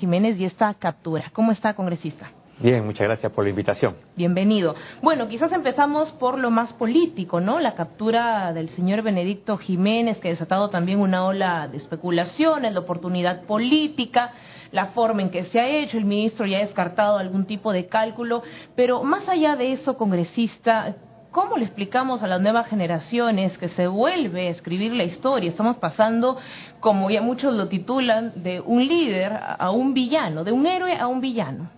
Jiménez y esta captura. ¿Cómo está, congresista? Bien, muchas gracias por la invitación. Bienvenido. Bueno, quizás empezamos por lo más político, ¿no? La captura del señor Benedicto Jiménez, que ha desatado también una ola de especulaciones, de oportunidad política, la forma en que se ha hecho, el ministro ya ha descartado algún tipo de cálculo, pero más allá de eso, congresista, ¿cómo le explicamos a las nuevas generaciones que se vuelve a escribir la historia? Estamos pasando, como ya muchos lo titulan, de un líder a un villano, de un héroe a un villano.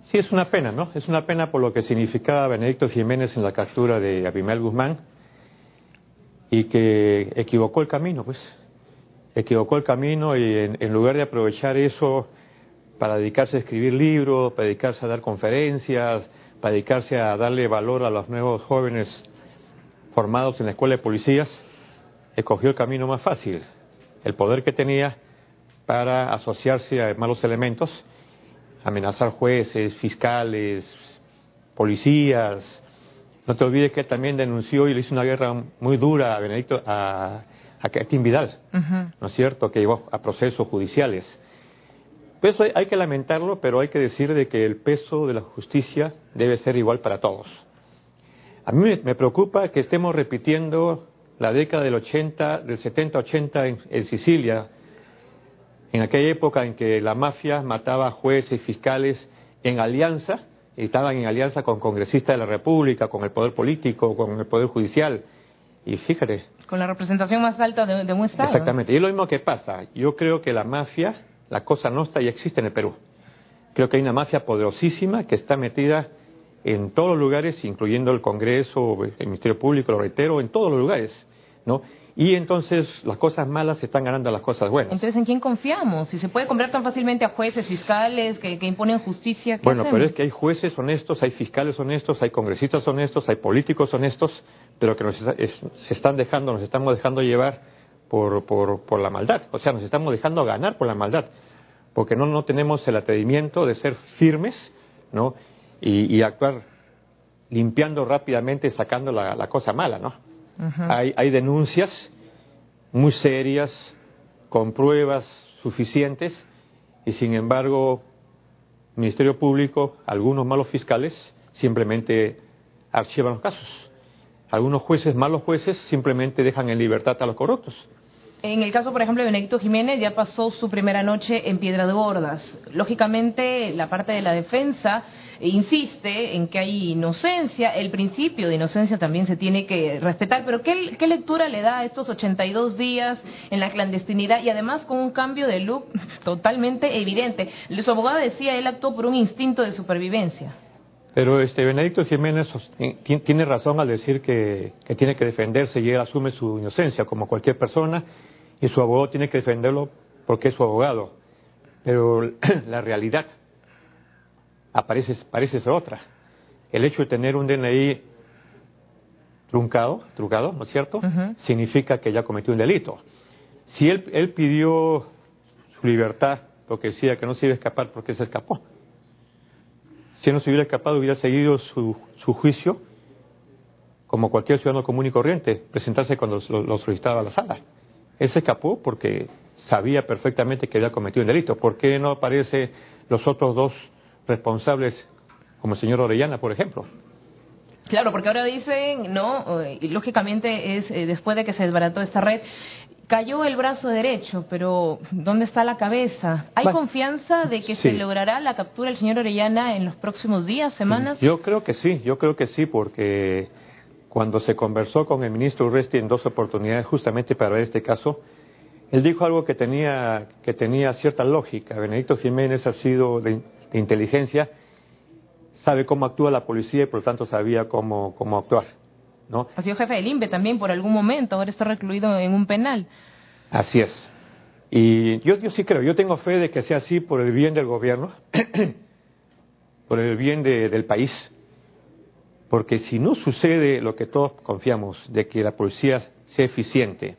Sí, es una pena, ¿no? Es una pena por lo que significaba Benedicto Jiménez en la captura de Abimael Guzmán y que equivocó el camino, pues. Equivocó el camino y en lugar de aprovechar eso para dedicarse a escribir libros, para dedicarse a dar conferencias, para dedicarse a darle valor a los nuevos jóvenes formados en la escuela de policías, escogió el camino más fácil, el poder que tenía para asociarse a malos elementos, amenazar jueces, fiscales, policías. No te olvides que él también denunció y le hizo una guerra muy dura a Benedicto, a Kim Vidal, ¿no es cierto?, que llevó a procesos judiciales. Pues eso hay que lamentarlo, pero hay que decir de que el peso de la justicia debe ser igual para todos. A mí me preocupa que estemos repitiendo la década del 70-80 en Sicilia, en aquella época en que la mafia mataba a jueces y fiscales en alianza, y estaban en alianza con congresistas de la República, con el poder político, con el poder judicial. Y fíjate. Con la representación más alta de un Estado. Exactamente. Y es lo mismo que pasa. Yo creo que la mafia, la Cosa Nostra, ya existe en el Perú. Creo que hay una mafia poderosísima que está metida en todos los lugares, incluyendo el Congreso, el Ministerio Público, lo reitero, en todos los lugares, ¿no? Y entonces las cosas malas se están ganando a las cosas buenas. Entonces, ¿en quién confiamos? Si se puede comprar tan fácilmente a jueces, fiscales, que imponen justicia, ¿qué Bueno, hacemos? pero es que hay jueces honestos, hay fiscales honestos, hay congresistas honestos, hay políticos honestos, pero que nos estamos dejando llevar por la maldad. O sea, nos estamos dejando ganar por la maldad, porque no tenemos el atrevimiento de ser firmes, ¿no? Y actuar limpiando rápidamente, sacando la cosa mala, ¿no? Hay denuncias muy serias, con pruebas suficientes, y sin embargo, el Ministerio Público, algunos malos fiscales, simplemente archivan los casos. Algunos jueces, malos jueces, simplemente dejan en libertad a los corruptos. En el caso, por ejemplo, de Benedicto Jiménez, ya pasó su primera noche en Piedras Gordas. Lógicamente, la parte de la defensa insiste en que hay inocencia. El principio de inocencia también se tiene que respetar. Pero ¿qué lectura le da a estos 82 días en la clandestinidad y además con un cambio de look totalmente evidente? Su abogado decía, él actuó por un instinto de supervivencia. Pero Benedicto Jiménez tiene razón al decir que tiene que defenderse y él asume su inocencia como cualquier persona, y su abogado tiene que defenderlo porque es su abogado. Pero la realidad parece ser otra. El hecho de tener un DNI truncado, ¿no es cierto?, significa que ya cometió un delito. Si él pidió su libertad porque decía que no se iba a escapar, porque se escapó. Si no se hubiera escapado, hubiera seguido su juicio como cualquier ciudadano común y corriente, presentarse cuando lo solicitaba a la sala. Él se escapó porque sabía perfectamente que había cometido un delito. ¿Por qué no aparecen los otros dos responsables, como el señor Orellana, por ejemplo? Claro, porque ahora dicen, no, y lógicamente es después de que se desbarató esta red, cayó el brazo derecho, pero ¿dónde está la cabeza? ¿Hay confianza de que se logrará la captura del señor Orellana en los próximos días, semanas? Yo creo que sí, porque cuando se conversó con el ministro Urresti en 2 oportunidades justamente para ver este caso, él dijo algo que tenía cierta lógica. Benedicto Jiménez ha sido de inteligencia, sabe cómo actúa la policía y por lo tanto sabía cómo actuar, ¿no? Ha sido jefe del INPE también por algún momento, ahora está recluido en un penal. Así es. Y yo sí creo, yo tengo fe de que sea así por el bien del gobierno, por el bien del país, porque si no sucede lo que todos confiamos, de que la policía sea eficiente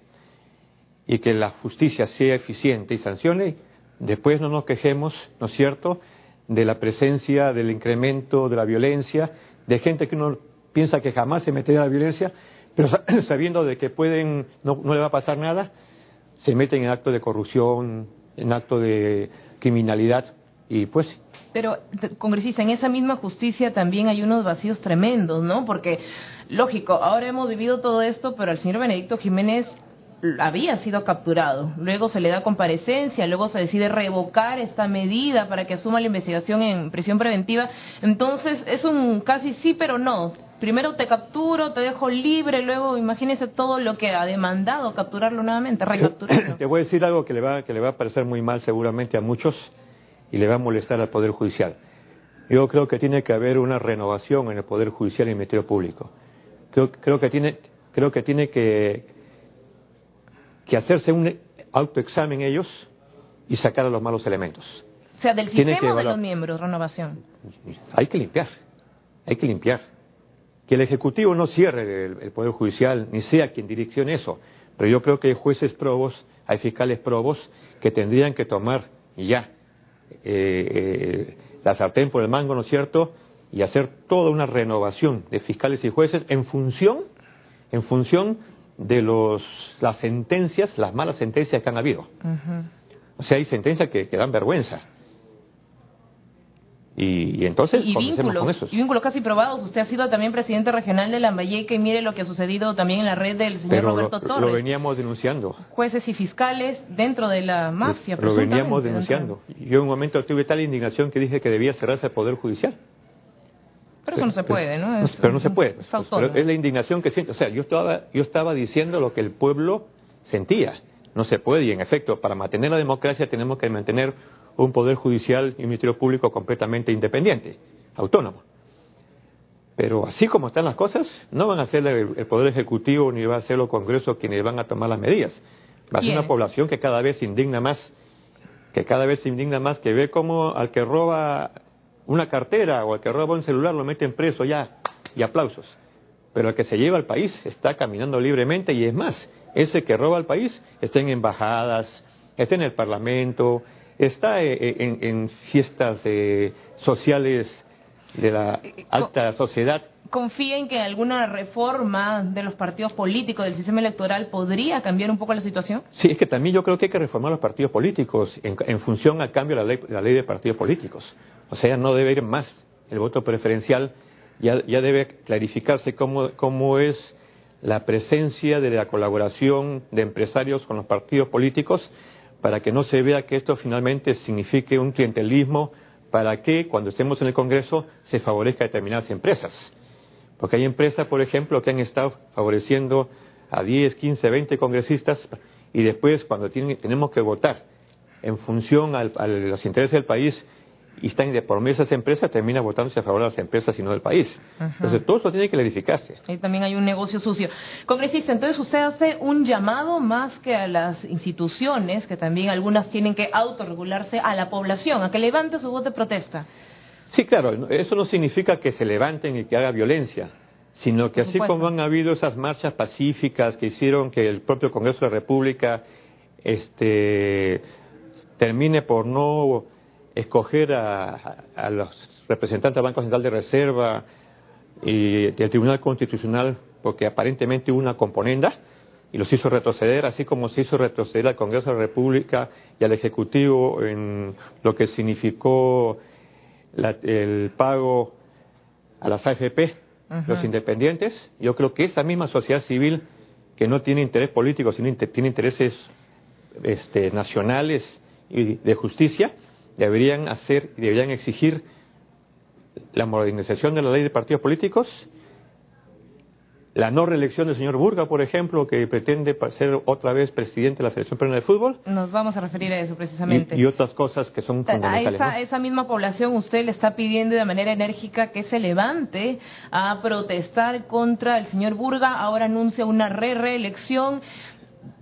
y que la justicia sea eficiente y sancione, después no nos quejemos, ¿no es cierto?, de la presencia, del incremento de la violencia, de gente que uno piensa que jamás se metería a la violencia, pero sabiendo de que no le va a pasar nada, se meten en actos de corrupción, en actos de criminalidad, y pues... Pero, congresista, en esa misma justicia también hay unos vacíos tremendos, ¿no? Porque, lógico, ahora hemos vivido todo esto, pero el señor Benedicto Jiménez había sido capturado. Luego se le da comparecencia, luego se decide revocar esta medida para que asuma la investigación en prisión preventiva. Entonces, es un casi sí, pero no. Primero te capturo, te dejo libre, luego imagínese todo lo que ha demandado capturarlo nuevamente, recapturarlo. Te voy a decir algo que le va a parecer muy mal seguramente a muchos y le va a molestar al Poder Judicial. Yo creo que tiene que haber una renovación en el Poder Judicial y el Ministerio Público. Creo que tiene que hacerse un autoexamen ellos y sacar a los malos elementos. O sea, del sistema o de los miembros, renovación. Hay que limpiar. Que el Ejecutivo no cierre el Poder Judicial, ni sea quien direccione eso. Pero yo creo que hay jueces probos, hay fiscales probos que tendrían que tomar ya la sartén por el mango, ¿no es cierto?, y hacer toda una renovación de fiscales y jueces en función de las sentencias, las malas sentencias que han habido. O sea, hay sentencias que dan vergüenza. Y entonces comencemos con eso. Y vínculos casi probados. Usted ha sido también presidente regional de Lambayeque y mire lo que ha sucedido también en la red del señor Roberto Torres. Lo veníamos denunciando. Jueces y fiscales dentro de la mafia. Lo veníamos denunciando. Yo en un momento tuve tal indignación que dije que debía cerrarse el Poder Judicial. Pero eso no se puede, ¿no? Pero no se puede. Pero es la indignación que siento. O sea, yo estaba diciendo lo que el pueblo sentía. No se puede, y en efecto, para mantener la democracia tenemos que mantener un Poder Judicial y un Ministerio Público completamente independiente, autónomo. Pero así como están las cosas, no van a ser el Poder Ejecutivo ni va a ser los Congresos quienes van a tomar las medidas. Va a ser una población que cada vez se indigna más, que ve cómo al que roba una cartera o al que roba un celular lo meten preso ya, y aplausos. Pero el que se lleva al país está caminando libremente, y es más, ese que roba al país está en embajadas, está en el Parlamento, está en fiestas sociales de la alta sociedad. ¿Confía en que alguna reforma de los partidos políticos, del sistema electoral, podría cambiar un poco la situación? Sí, es que también yo creo que hay que reformar los partidos políticos en función al cambio de la ley de partidos políticos. O sea, no debe ir más el voto preferencial, ya debe clarificarse cómo es la presencia de la colaboración de empresarios con los partidos políticos, para que no se vea que esto finalmente signifique un clientelismo, para que cuando estemos en el Congreso se favorezca a determinadas empresas. Porque hay empresas, por ejemplo, que han estado favoreciendo a 10, 15, 20 congresistas, y después cuando tenemos que votar en función a los intereses del país y están de por medio de esas empresas, termina votándose a favor de las empresas y no del país. Entonces todo eso tiene que clarificarse. Ahí también hay un negocio sucio. Congresista, entonces usted hace un llamado más que a las instituciones, que también algunas tienen que autorregularse, a la población, a que levante su voz de protesta. Sí, claro, eso no significa que se levanten y que haga violencia, sino que así como han habido esas marchas pacíficas que hicieron que el propio Congreso de la República termine por no escoger a los representantes del Banco Central de Reserva y del Tribunal Constitucional, porque aparentemente hubo una componenda y los hizo retroceder, así como se hizo retroceder al Congreso de la República y al Ejecutivo en lo que significó el pago a las AFP, los independientes. Yo creo que esa misma sociedad civil, que no tiene interés político, sino tiene intereses nacionales y de justicia, deberían exigir la modernización de la ley de partidos políticos, la no reelección del señor Burga, por ejemplo, que pretende ser otra vez presidente de la Federación Peruana de Fútbol. Nos vamos a referir a eso precisamente. Y otras cosas que son fundamentales. A esa misma población usted le está pidiendo de manera enérgica que se levante a protestar contra el señor Burga. Ahora anuncia una reelección.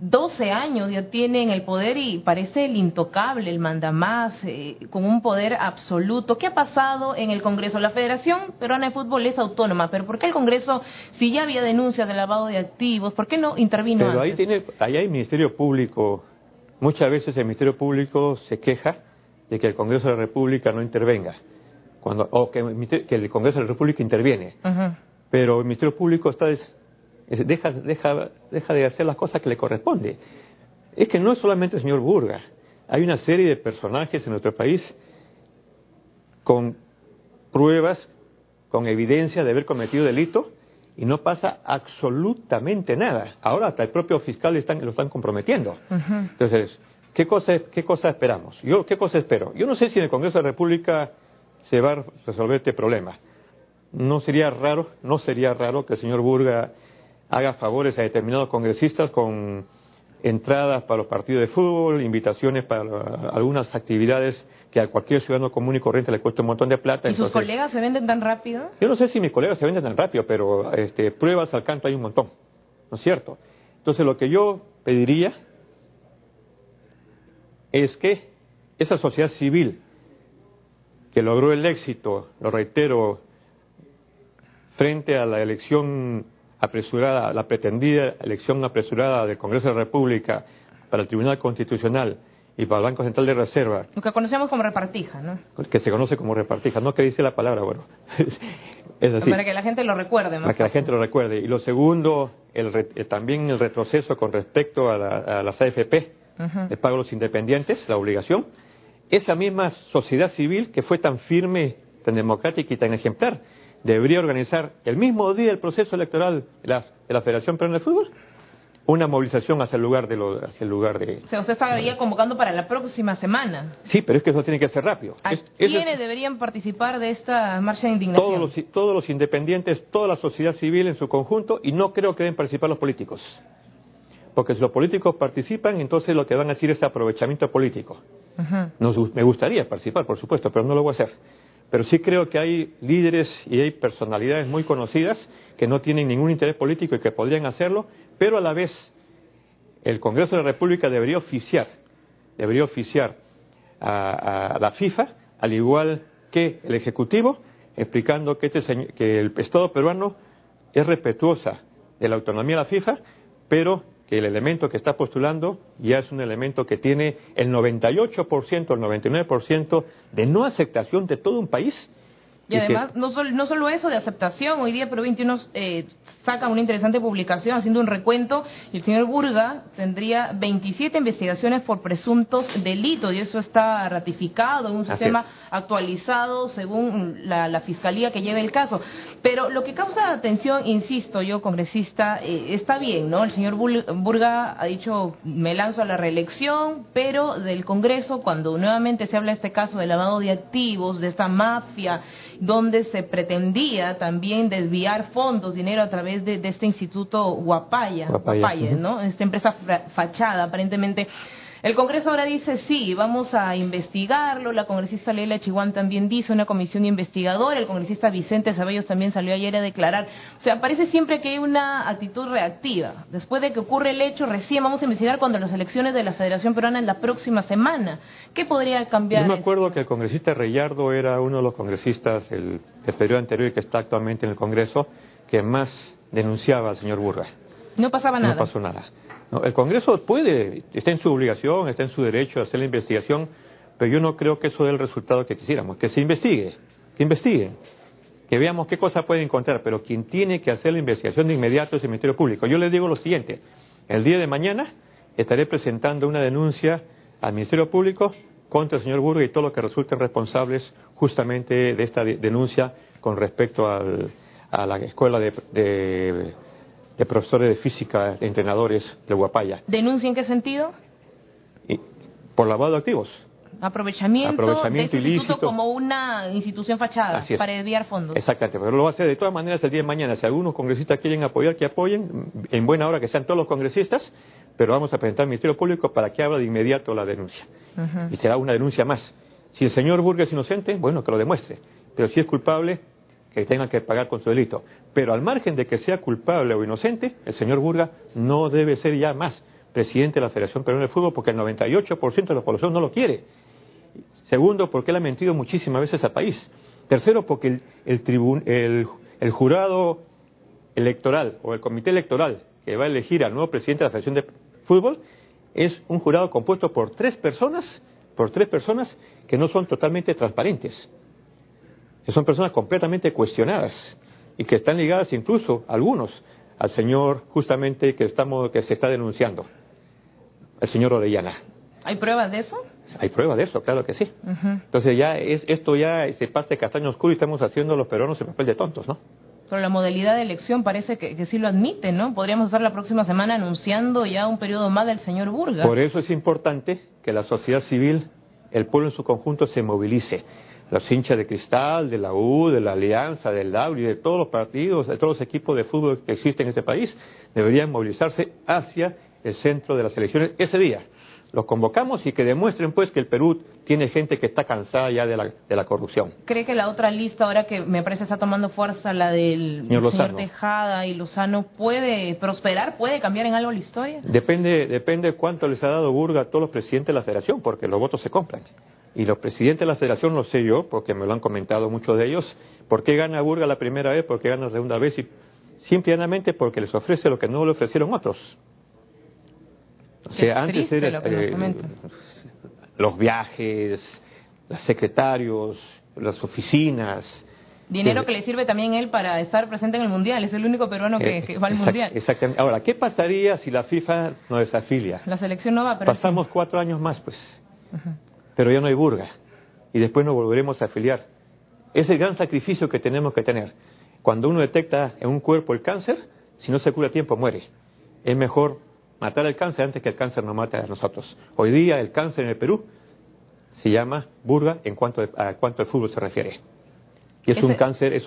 12 años ya tiene en el poder y parece el intocable, el mandamás, con un poder absoluto. ¿Qué ha pasado en el Congreso? La Federación Peruana de Fútbol es autónoma, pero ¿por qué el Congreso, si ya había denuncias de lavado de activos, por qué no intervino antes? Pero ahí hay Ministerio Público. Muchas veces el Ministerio Público se queja de que el Congreso de la República no intervenga, o que el Congreso de la República interviene. Pero el Ministerio Público deja de hacer las cosas que le corresponde. Es que no es solamente el señor Burga, hay una serie de personajes en nuestro país con pruebas, con evidencia de haber cometido delito, y no pasa absolutamente nada. Ahora hasta el propio fiscal lo están comprometiendo. Entonces, ¿qué cosa esperamos? ¿Qué cosa espero? Yo no sé si en el Congreso de la República se va a resolver este problema. No sería raro que el señor Burga haga favores a determinados congresistas con entradas para los partidos de fútbol, invitaciones para algunas actividades que a cualquier ciudadano común y corriente le cuesta un montón de plata. ¿Y sus colegas se venden tan rápido? Yo no sé si mis colegas se venden tan rápido, pero pruebas al canto hay un montón, ¿no es cierto? Entonces lo que yo pediría es que esa sociedad civil que logró el éxito, lo reitero, frente a la elección apresurada, la pretendida elección apresurada del Congreso de la República para el Tribunal Constitucional y para el Banco Central de Reserva. Lo que conocemos como repartija, ¿no? Que se conoce como repartija, no que dice la palabra, bueno. Es así. Para que la gente lo recuerde. Para que la gente lo recuerde. Y lo segundo, también el retroceso con respecto a las AFP, el pago de los independientes, la obligación. Esa misma sociedad civil que fue tan firme, tan democrática y tan ejemplar, debería organizar el mismo día del proceso electoral de la Federación Peruana de Fútbol una movilización hacia el lugar de... O sea, usted estaría convocando para la próxima semana. Sí, pero es que eso tiene que ser rápido. ¿Quiénes deberían participar de esta marcha de indignación? Todos los independientes, toda la sociedad civil en su conjunto, y no creo que deben participar los políticos. Porque si los políticos participan, entonces lo que van a decir es aprovechamiento político. Me gustaría participar, por supuesto, pero no lo voy a hacer. Pero sí creo que hay líderes y hay personalidades muy conocidas que no tienen ningún interés político y que podrían hacerlo, pero a la vez el Congreso de la República debería oficiar a la FIFA, al igual que el Ejecutivo, explicando que el Estado peruano es respetuosa de la autonomía de la FIFA, pero que el elemento que está postulando ya es un elemento que tiene el 98%, el 99% de no aceptación de todo un país. Y además, no solo eso de aceptación, hoy día Perú 21 saca una interesante publicación haciendo un recuento, y el señor Burga tendría 27 investigaciones por presuntos delitos, y eso está ratificado en un sistema actualizado según la fiscalía que lleva el caso. Pero lo que causa atención, insisto yo, congresista, está bien, ¿no? El señor Burga ha dicho, me lanzo a la reelección, pero del Congreso, cuando nuevamente se habla de este caso de lavado de activos, de esta mafia, donde se pretendía también desviar fondos, dinero a través de este instituto Guapaya, ¿no? Esta empresa fachada, aparentemente. El Congreso ahora dice, sí, vamos a investigarlo. La congresista Leila Chihuán también dice, una comisión investigadora. El congresista Vicente Ceballos también salió ayer a declarar. O sea, parece siempre que hay una actitud reactiva. Después de que ocurre el hecho, recién vamos a investigar cuando las elecciones de la Federación Peruana en la próxima semana. ¿Qué podría cambiar? Yo me acuerdo que el congresista Reyardo era uno de los congresistas del periodo anterior y que está actualmente en el Congreso, que más denunciaba al señor Burga. No pasaba nada. No pasó nada. No, el Congreso está en su obligación, está en su derecho a hacer la investigación, pero yo no creo que eso dé el resultado que quisiéramos. Que se investigue, que investiguen, que veamos qué cosa pueden encontrar, pero quien tiene que hacer la investigación de inmediato es el Ministerio Público. Yo les digo lo siguiente, el día de mañana estaré presentando una denuncia al Ministerio Público contra el señor Burga y todos los que resulten responsables justamente de esta denuncia con respecto a la escuela de profesores de física, de entrenadores de Guapaya. ¿Denuncia en qué sentido? Por lavado de activos. Aprovechamiento de ese ilícito instituto como una institución fachada para desviar fondos. Exactamente, pero lo va a hacer de todas maneras el día de mañana. Si algunos congresistas quieren apoyar, que apoyen, en buena hora que sean todos los congresistas, pero vamos a presentar al Ministerio Público para que abra de inmediato la denuncia. Y será una denuncia más. Si el señor Burga es inocente, bueno, que lo demuestre. Pero si es culpable, que tenga que pagar con su delito. Pero al margen de que sea culpable o inocente, el señor Burga no debe ser ya más presidente de la Federación Peruana de Fútbol, porque el 98% de la población no lo quiere. Segundo, porque él ha mentido muchísimas veces al país. Tercero, porque el jurado electoral o el comité electoral que va a elegir al nuevo presidente de la Federación de Fútbol es un jurado compuesto por tres personas que no son totalmente transparentes. Que son personas completamente cuestionadas y que están ligadas incluso, algunos, al señor justamente que se está denunciando, el señor Orellana. ¿Hay pruebas de eso? Hay prueba de eso, claro que sí. Entonces esto ya se pasa de castaño oscuro y estamos haciendo los peruanos el papel de tontos, ¿no? Pero la modalidad de elección parece que sí lo admite, ¿no? Podríamos estar la próxima semana anunciando ya un periodo más del señor Burga. Por eso es importante que la sociedad civil, el pueblo en su conjunto, se movilice. Los hinchas de Cristal, de la U, de la Alianza, del W, de todos los partidos, de todos los equipos de fútbol que existen en este país, deberían movilizarse hacia el centro de las elecciones ese día. Los convocamos y que demuestren pues que el Perú tiene gente que está cansada ya de la corrupción. ¿Cree que la otra lista, ahora que me parece está tomando fuerza, la del señor Tejada y Lozano, puede prosperar, puede cambiar en algo la historia? Depende cuánto les ha dado Burga a todos los presidentes de la federación, porque los votos se compran. Y los presidentes de la federación lo sé yo, porque me lo han comentado muchos de ellos. ¿Por qué gana Burga la primera vez? ¿Por qué gana la segunda vez? Y simplemente porque les ofrece lo que no le ofrecieron otros. O sea, antes era los viajes, los secretarios, las oficinas. Dinero que le sirve también él para estar presente en el Mundial. Es el único peruano que va al Mundial. Exactamente. Ahora, ¿qué pasaría si la FIFA nos desafilia? La selección no va, pero pasamos 4 años más, pues. Pero ya no hay Burga. Y después nos volveremos a afiliar. Es el gran sacrificio que tenemos que tener. Cuando uno detecta en un cuerpo el cáncer, si no se cura a tiempo, muere. Es mejor matar el cáncer antes que el cáncer nos mate a nosotros. Hoy día el cáncer en el Perú se llama Burga en cuanto al fútbol se refiere. Y es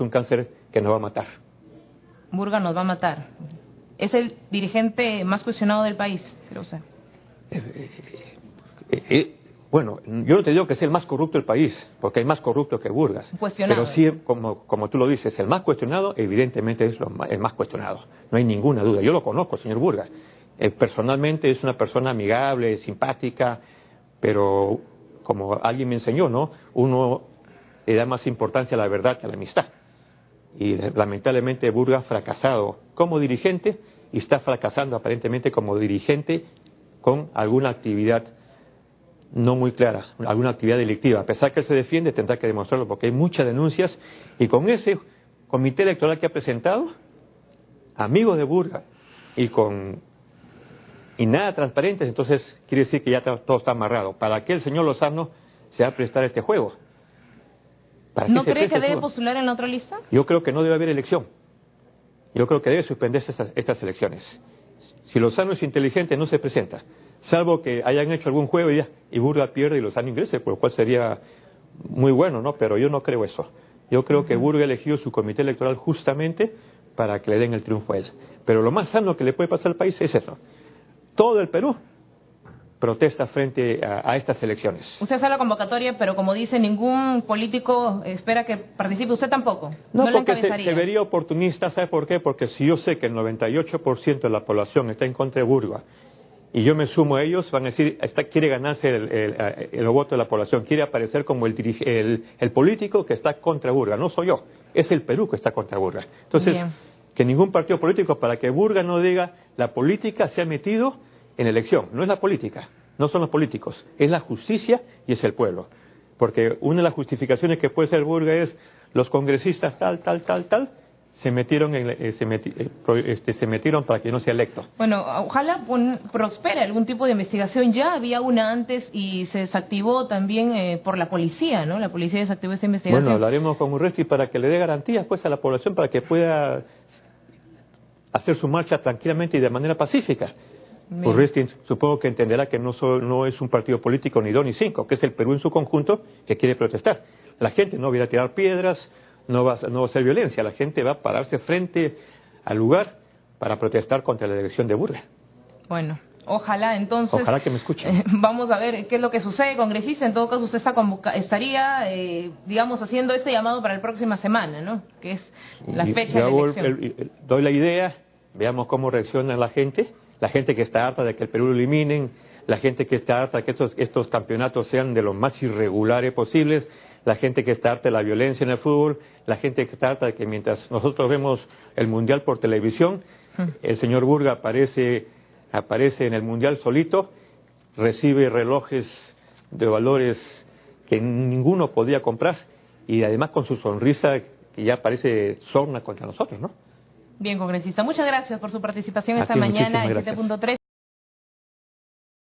un cáncer que nos va a matar. Burga nos va a matar. Es el dirigente más cuestionado del país, creo ser. Bueno, yo no te digo que sea el más corrupto del país, porque hay más corruptos que Burgas. Cuestionado. Pero sí, como tú lo dices, el más cuestionado, evidentemente es el más cuestionado. No hay ninguna duda. Yo lo conozco, señor Burgas. Personalmente es una persona amigable, simpática, pero como alguien me enseñó, ¿no? Uno le da más importancia a la verdad que a la amistad. Y lamentablemente Burga ha fracasado como dirigente y está fracasando aparentemente como dirigente con alguna actividad no muy clara, alguna actividad delictiva. A pesar que él se defiende, tendrá que demostrarlo porque hay muchas denuncias y con ese comité electoral que ha presentado, amigos de Burga y nada transparentes, entonces quiere decir que ya todo está amarrado. ¿Para qué el señor Lozano se va a prestar a este juego? ¿No cree que debe postular en la otra lista? Yo creo que no debe haber elección. Yo creo que debe suspenderse estas elecciones. Si Lozano es inteligente, no se presenta. Salvo que hayan hecho algún juego y Burga pierde y Lozano ingrese, por lo cual sería muy bueno, ¿no? Pero yo no creo eso. Yo creo que Burga ha elegido su comité electoral justamente para que le den el triunfo a él. Pero lo más sano que le puede pasar al país es eso. Todo el Perú protesta frente a estas elecciones. Usted hace la convocatoria, pero como dice, ningún político espera que participe. ¿Usted tampoco? No porque se vería oportunista. ¿Sabe por qué? Porque si yo sé que el 98% de la población está en contra de Burga y yo me sumo a ellos, van a decir, quiere ganarse el voto de la población, quiere aparecer como el político que está contra Burga. No soy yo, es el Perú que está contra Burga. Entonces, que ningún partido político, para que Burga no diga, la política se ha metido en elección. No es la política, no son los políticos, es la justicia y es el pueblo. Porque una de las justificaciones que puede ser Burga es los congresistas tal, se metieron para que no sea electo. Bueno, ojalá prospere algún tipo de investigación. Ya había una antes y se desactivó también por la policía, ¿no? La policía desactivó esa investigación. Bueno, hablaremos con Urresti para que le dé garantías pues a la población para que pueda hacer su marcha tranquilamente y de manera pacífica. Urresti supongo que entenderá que no es un partido político ni 2 ni 5, que es el Perú en su conjunto que quiere protestar. La gente no va a ir a tirar piedras, no va a hacer violencia, la gente va a pararse frente al lugar para protestar contra la elección de Burga. Bueno, ojalá entonces... Ojalá que me escuchen. Vamos a ver qué es lo que sucede, congresista. En todo caso, usted estaría, digamos, haciendo este llamado para la próxima semana, ¿no? Que es la fecha de la elección. Doy la idea, veamos cómo reacciona la gente que está harta de que el Perú lo eliminen, la gente que está harta de que estos campeonatos sean de lo más irregulares posibles, la gente que está harta de la violencia en el fútbol, la gente que está harta de que mientras nosotros vemos el Mundial por televisión, el señor Burga aparece en el Mundial solito, recibe relojes de valores que ninguno podía comprar y además con su sonrisa que ya parece sorna contra nosotros, ¿no? Bien, congresista. Muchas gracias por su participación esta mañana en 7.3.